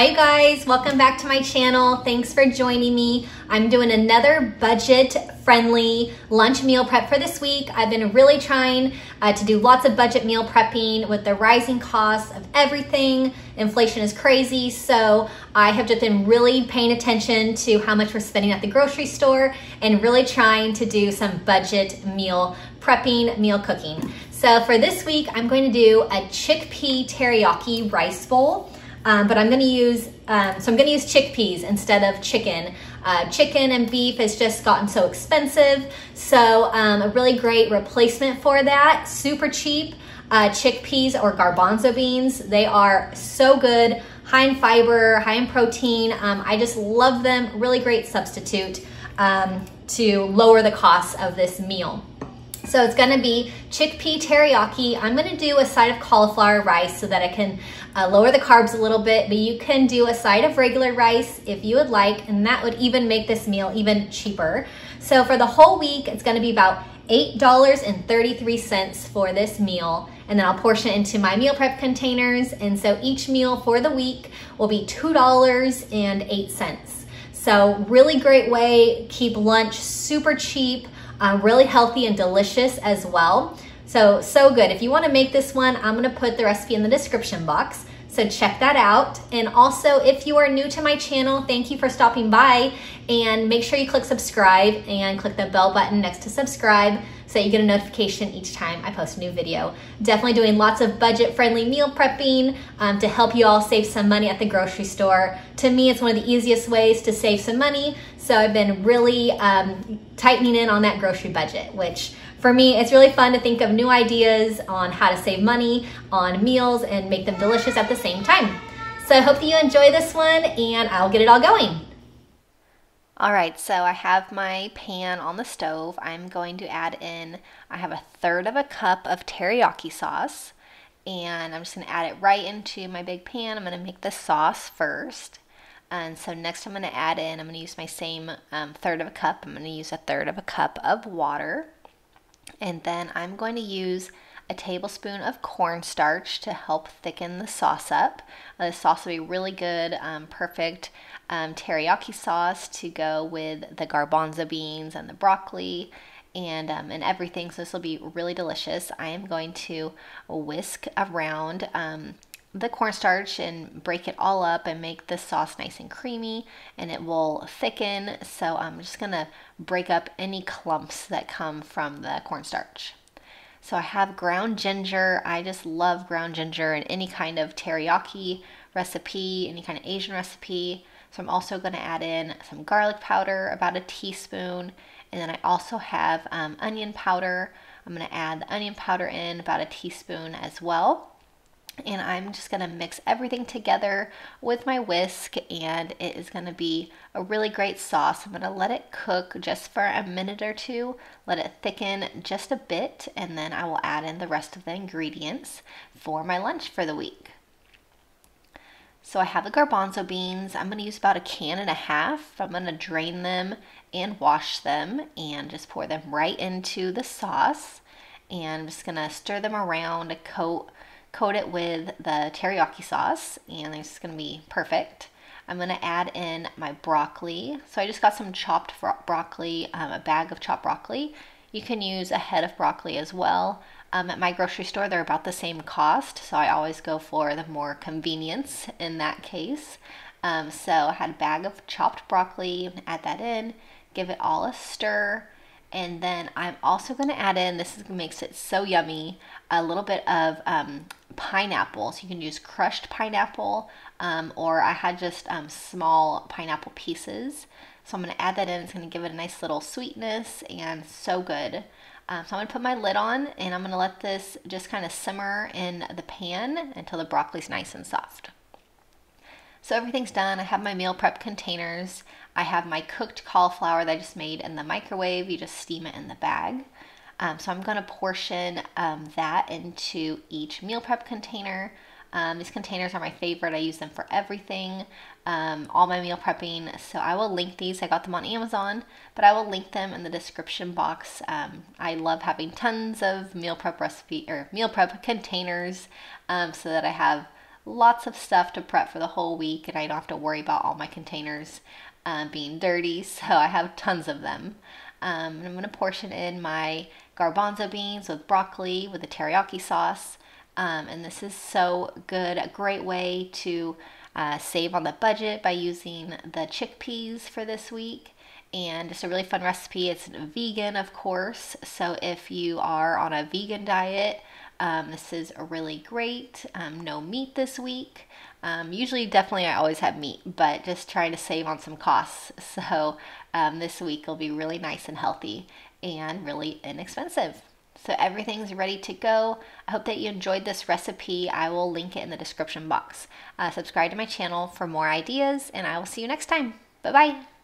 Hi you guys, welcome back to my channel. Thanks for joining me. I'm doing another budget-friendly lunch meal prep for this week. I've been really trying to do lots of budget meal prepping with the rising costs of everything. Inflation is crazy, so I have just been really paying attention to how much we're spending at the grocery store and really trying to do some budget meal prepping, meal cooking. So for this week, I'm going to do a chickpea teriyaki rice bowl. But I'm going to use chickpeas instead of chicken. Chicken and beef has just gotten so expensive, so a really great replacement for that. Super cheap chickpeas or garbanzo beans. They are so good, high in fiber, high in protein. I just love them. Really great substitute to lower the cost of this meal. So it's gonna be chickpea teriyaki. I'm gonna do a side of cauliflower rice so that I can lower the carbs a little bit, but you can do a side of regular rice if you would like, and that would even make this meal even cheaper. So for the whole week, it's gonna be about $8.33 for this meal, and then I'll portion it into my meal prep containers, and so each meal for the week will be $2.08. So really great way, keep lunch super cheap, really healthy and delicious as well. So good. If you want to make this one, I'm going to put the recipe in the description box. So check that out. And also, if you are new to my channel, thank you for stopping by, and make sure you click subscribe and click the bell button next to subscribe so that you get a notification each time I post a new video. Definitely doing lots of budget-friendly meal prepping to help you all save some money at the grocery store. To me, it's one of the easiest ways to save some money. So I've been really tightening in on that grocery budget, which for me, it's really fun to think of new ideas on how to save money on meals and make them delicious at the same time. So I hope that you enjoy this one, and I'll get it all going. All right, so I have my pan on the stove. I'm going to add in, I have 1/3 cup of teriyaki sauce, and I'm just gonna add it right into my big pan. I'm gonna make the sauce first. And so next I'm gonna add in, I'm gonna use my same 1/3 cup. I'm gonna use 1/3 cup of water. And then I'm going to use a tablespoon of cornstarch to help thicken the sauce up. The sauce will be really good, perfect teriyaki sauce to go with the garbanzo beans and the broccoli and everything. So this will be really delicious. I am going to whisk around the cornstarch and break it all up and make the sauce nice and creamy, and it will thicken. So I'm just gonna break up any clumps that come from the cornstarch. So I have ground ginger. I just love ground ginger in any kind of teriyaki recipe, any kind of Asian recipe. So I'm also gonna add in some garlic powder, about a teaspoon, and then I also have onion powder. I'm gonna add the onion powder in, about a teaspoon as well. And I'm just gonna mix everything together with my whisk, and it is gonna be a really great sauce. I'm gonna let it cook just for a minute or two, let it thicken just a bit, and then I will add in the rest of the ingredients for my lunch for the week. So I have the garbanzo beans. I'm gonna use about 1.5 cans. I'm gonna drain them and wash them and just pour them right into the sauce. And I'm just gonna stir them around, coat it with the teriyaki sauce, and it's going to be perfect. I'm going to add in my broccoli. So I just got some chopped broccoli, a bag of chopped broccoli. You can use a head of broccoli as well. At my grocery store, they're about the same cost, so I always go for the more convenience in that case. So I had a bag of chopped broccoli, add that in, give it all a stir. And then I'm also going to add in, makes it so yummy, a little bit of pineapple. So you can use crushed pineapple, or I had just small pineapple pieces. So I'm going to add that in. It's going to give it a nice little sweetness, and so good. So I'm going to put my lid on, and I'm going to let this just kind of simmer in the pan until the broccoli's nice and soft. So everything's done. I have my meal prep containers. I have my cooked cauliflower that I just made in the microwave. You just steam it in the bag. So I'm going to portion that into each meal prep container. These containers are my favorite. I use them for everything, all my meal prepping. So I will link these. I got them on Amazon, but I will link them in the description box. I love having tons of meal prep containers so that I have lots of stuff to prep for the whole week, and I don't have to worry about all my containers being dirty, so I have tons of them. And I'm going to portion in my garbanzo beans with broccoli with a teriyaki sauce. And this is so good, a great way to save on the budget by using the chickpeas for this week. And just a really fun recipe. It's vegan, of course, so if you are on a vegan diet, this is really great. No meat this week. Usually, definitely, I always have meat, but just trying to save on some costs. So this week will be really nice and healthy and really inexpensive. So everything's ready to go. I hope that you enjoyed this recipe. I will link it in the description box. Subscribe to my channel for more ideas, and I will see you next time. Bye-bye.